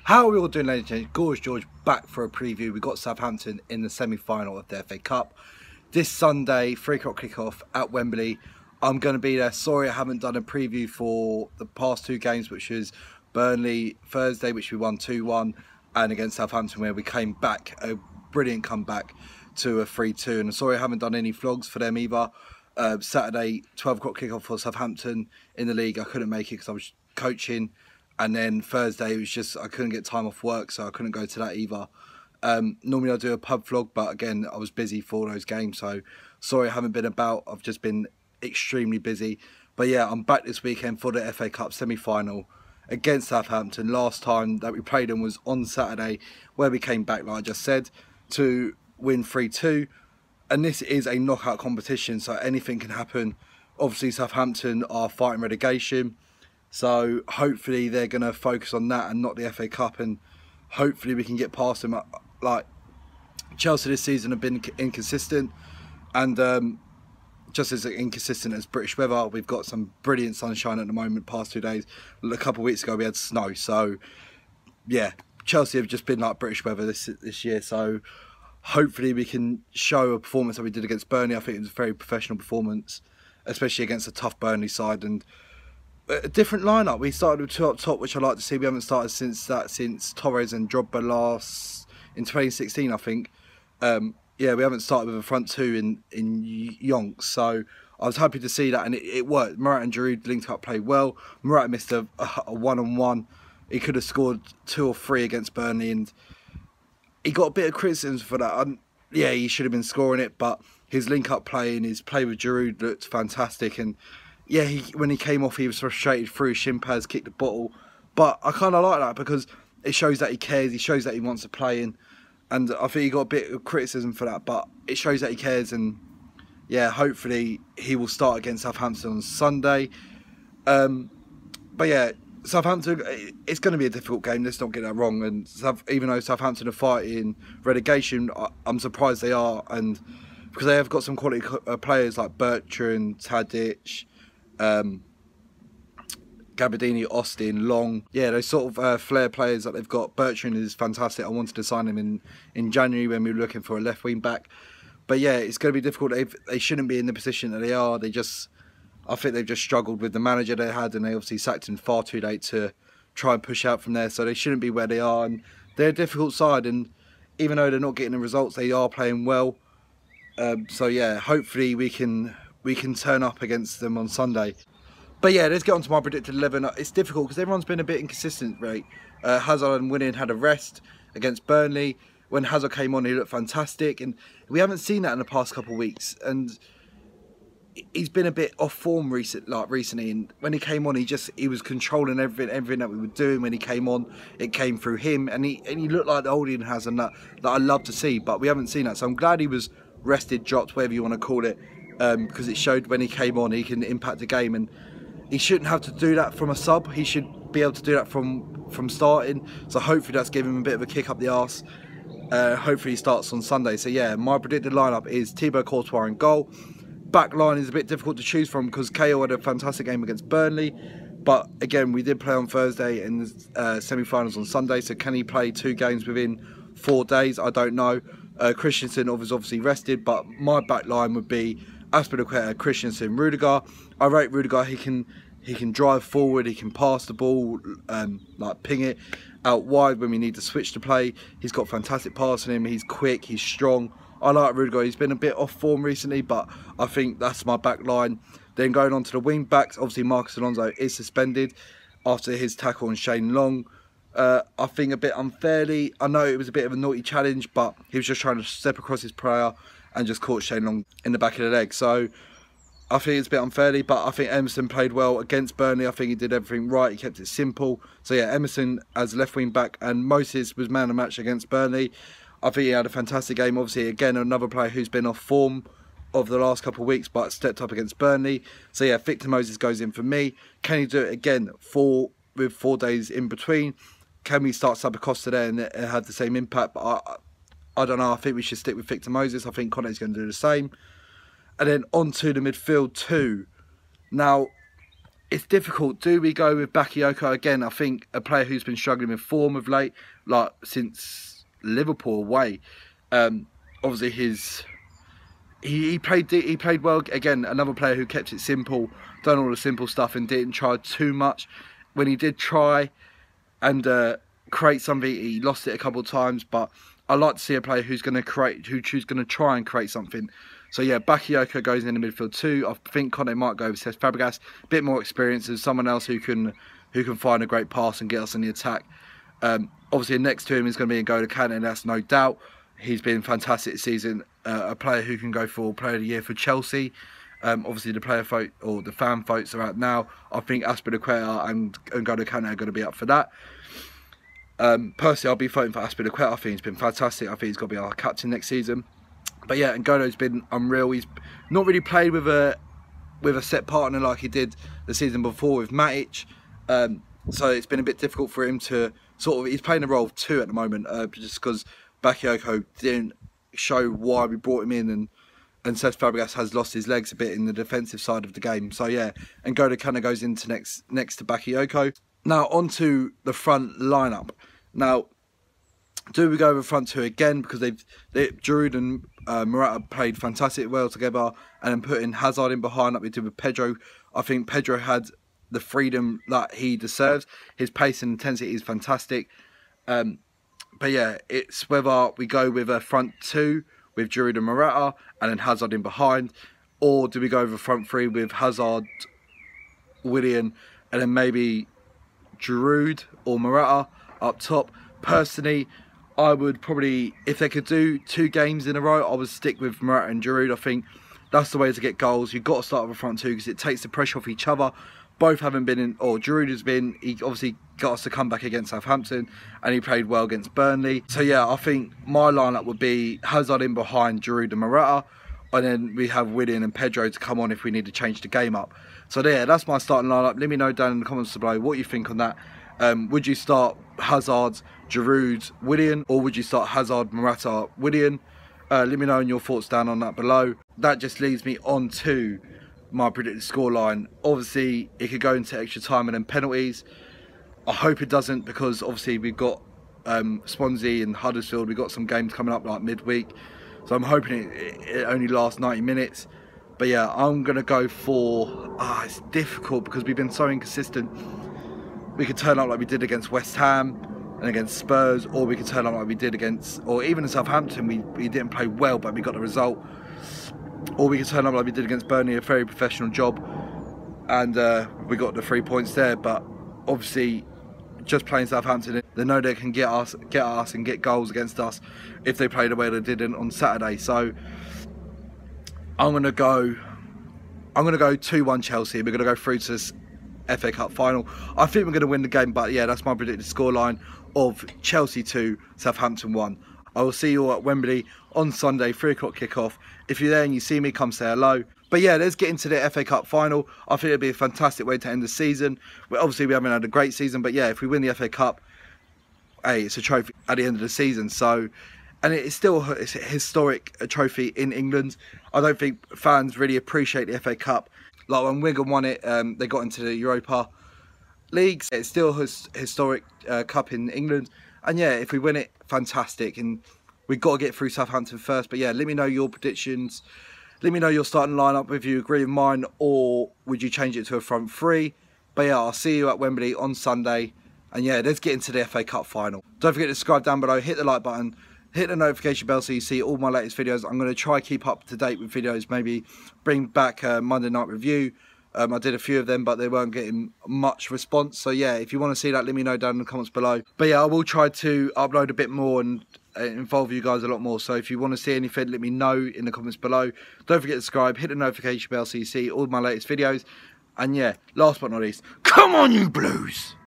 How are we all doing, ladies and gentlemen? Gorge George back for a preview. We got Southampton in the semi-final of the FA Cup this Sunday, 3 o'clock kickoff at Wembley. I'm going to be there. Sorry I haven't done a preview for the past two games, which was Burnley Thursday, which we won 2-1, and against Southampton where we came back, a brilliant comeback to a 3-2. And sorry I haven't done any vlogs for them either. Saturday, 12 o'clock kickoff for Southampton in the league. I couldn't make it because I was coaching. And then Thursday, it was just, I couldn't get time off work, so I couldn't go to that either. Normally I do a pub vlog, but again, I was busy for those games, so sorry I haven't been about. I've just been extremely busy. But yeah, I'm back this weekend for the FA Cup semi-final against Southampton. Last time that we played them was on Saturday, where we came back, like I just said, to win 3-2. And this is a knockout competition, so anything can happen. Obviously, Southampton are fighting relegation. So hopefully they're going to focus on that and not the FA Cup, and hopefully we can get past them. Like Chelsea this season have been inconsistent, and just as inconsistent as British weather. We've got some brilliant sunshine at the moment. Past 2 days, a couple of weeks ago we had snow. So yeah, Chelsea have just been like British weather this year. So hopefully we can show a performance that we did against Burnley. I think it was a very professional performance, especially against a tough Burnley side. And a different lineup. We started with two up top, which I like to see. We haven't started since Torres and Drogba last in 2016, I think. Yeah, we haven't started with a front two in Yonks, so I was happy to see that, and it worked. Murat and Giroud linked up, played well. Murat missed a one-on-one. He could have scored 2 or 3 against Burnley, and he got a bit of criticism for that. Yeah, he should have been scoring it, but his link-up play and his play with Giroud looked fantastic. And yeah, when he came off, he was frustrated, threw his shin pads, kicked the bottle. But I kind of like that because it shows that he cares. He shows that he wants to play. And I think he got a bit of criticism for that. But it shows that he cares. And yeah, hopefully he will start against Southampton on Sunday. But yeah, Southampton, it's going to be a difficult game. Let's not get that wrong. And even though Southampton are fighting relegation, I'm surprised they are. And because they have got some quality players like Bertrand, Tadic, Gabardini, Austin, Long. Yeah, those sort of flair players that they've got. Bertrand is fantastic. I wanted to sign him in January when we were looking for a left wing back. But yeah, it's going to be difficult. They shouldn't be in the position that they are. I think they've just struggled with the manager they had, and they obviously sacked him far too late to try and push out from there. So they shouldn't be where they are, and they're a difficult side. And even though they're not getting the results, they are playing well. So yeah, hopefully we can turn up against them on Sunday. But yeah, let's get on to my predicted 11. It's difficult because everyone's been a bit inconsistent, right? Hazard and Winning had a rest against Burnley. When Hazard came on, he looked fantastic, and we haven't seen that in the past couple of weeks. And he's been a bit off form recently. And when he came on, he was controlling everything that we were doing. When he came on, it came through him, and he looked like the old Eden Hazard that I love to see. But we haven't seen that, so I'm glad he was rested, dropped, whatever you want to call it, because it showed when he came on he can impact the game, and he shouldn't have to do that from a sub. He should be able to do that from starting. So hopefully that's giving him a bit of a kick up the arse. Hopefully he starts on Sunday. So yeah, my predicted lineup is Thibaut Courtois in goal. Back line is a bit difficult to choose from because KO had a fantastic game against Burnley. But again, we did play on Thursday and the semi-finals on Sunday. So can he play 2 games within 4 days? I don't know. Christensen was obviously rested, but my back line would be Azpilicueta, Christensen, Rudiger. I rate Rudiger. He can drive forward. He can pass the ball, like ping it out wide when we need to switch to play. He's got fantastic passing in him. He's quick. He's strong. I like Rudiger. He's been a bit off form recently, but I think that's my back line. Then going on to the wing backs, obviously Marcos Alonso is suspended after his tackle on Shane Long. I think a bit unfairly. I know it was a bit of a naughty challenge, but he was just trying to step across his player and just caught Shane Long in the back of the leg. So I think it's a bit unfairly, but I think Emerson played well against Burnley. I think he did everything right. He kept it simple. So yeah, Emerson as left wing back, and Moses was man of the match against Burnley. I think he had a fantastic game. Obviously, again, another player who's been off form of the last couple of weeks, but stepped up against Burnley. So yeah, Victor Moses goes in for me. Can he do it again with 4 days in between? Can we start Sabacosta there and it had the same impact? But I don't know. I think we should stick with Victor Moses. I think Conte's going to do the same. And then on to the midfield 2. Now, it's difficult. Do we go with Bakayoko again? I think a player who's been struggling with form of late, like since Liverpool away. Obviously, he played well again. Another player who kept it simple, done all the simple stuff, and didn't try too much. When he did try and create something, he lost it a couple of times. But I like to see a player who's going to try and create something. So yeah, Bakayoko goes in the midfield too. I think Conte might go with Cesc Fabregas, a bit more experience as someone else who can find a great pass and get us in the attack. Obviously next to him is going to be N'Golo Kante, and that's no doubt. He's been fantastic this season. A player who can go for Player of the Year for Chelsea. Obviously the player vote or the fan votes are out now. I think Azpilicueta and N'Golo Kante are going to be up for that. Personally, I'll be voting for Azpilicueta. I think he's been fantastic. I think he's got to be our captain next season. But yeah, N'Golo's been unreal. He's not really played with a set partner like he did the season before with Matic. So it's been a bit difficult for him to he's playing the role of two at the moment, just because Bakayoko didn't show why we brought him in, and Cesc Fabregas has lost his legs a bit in the defensive side of the game. So yeah, N'Golo Kante goes into next to Bakayoko. Now on to the front lineup. Now, do we go with front two again? Because Giroud and Morata played fantastic well together, and then putting Hazard in behind like we did with Pedro. I think Pedro had the freedom that he deserves. His pace and intensity is fantastic. But yeah, it's whether we go with a front two with Giroud and Morata and then Hazard in behind, or do we go with a front three with Hazard, Willian, and then maybe Giroud or Morata up top. Personally, I would probably, if they could do 2 games in a row, I would stick with Morata and Giroud. I think that's the way to get goals. You've got to start with a front two because it takes the pressure off each other. Both haven't been in, or Giroud has been, he obviously got us to come back against Southampton and he played well against Burnley. So yeah, I think my lineup would be Hazard in behind Giroud and Morata, and then we have Willian and Pedro to come on if we need to change the game up. So there, that's my starting lineup. Let me know down in the comments below what you think on that. Would you start Hazard, Giroud, Willian, or would you start Hazard, Morata, Willian? Let me know your thoughts down on that below. That just leads me on to my predicted scoreline. Obviously, it could go into extra time and then penalties. I hope it doesn't, because obviously we've got Swansea and Huddersfield. We've got some games coming up like midweek, so I'm hoping it only lasts 90 minutes. But yeah, I'm going to go for... it's difficult because we've been so inconsistent. We could turn up like we did against West Ham and against Spurs, or we could turn up like we did against... Or even in Southampton, we didn't play well, but we got the result. Or we could turn up like we did against Burnley, a very professional job, and we got the 3 points there. But obviously, just playing Southampton, they know they can get us and get goals against us if they play the way they did on Saturday. So I'm gonna go 2-1 Chelsea. We're gonna go through to this FA Cup final. I think we're gonna win the game, but yeah, that's my predicted scoreline of Chelsea 2, Southampton 1. I will see you all at Wembley on Sunday, 3 o'clock kickoff. If you're there and you see me, come say hello. But yeah, let's get into the FA Cup final. I think it'll be a fantastic way to end the season. Obviously, we haven't had a great season, but yeah, if we win the FA Cup, hey, it's a trophy at the end of the season. So, and it's still a historic trophy in England. I don't think fans really appreciate the FA Cup. Like when Wigan won it, they got into the Europa Leagues. It's still a historic cup in England. And yeah, if we win it, fantastic. And we've got to get through Southampton first. But yeah, let me know your predictions. Let me know your starting lineup, if you agree with mine, or would you change it to a front three. But yeah, I'll see you at Wembley on Sunday. And yeah, let's get into the FA Cup final. Don't forget to subscribe down below, hit the like button, hit the notification bell so you see all my latest videos. I'm going to try keep up to date with videos, maybe bring back Monday Night Review. I did a few of them, but they weren't getting much response. So yeah, if you want to see that, let me know down in the comments below. But yeah, I will try to upload a bit more and involve you guys a lot more. So if you want to see anything, let me know in the comments below. Don't forget to subscribe, hit the notification bell so you see all my latest videos. And yeah, last but not least, come on you Blues!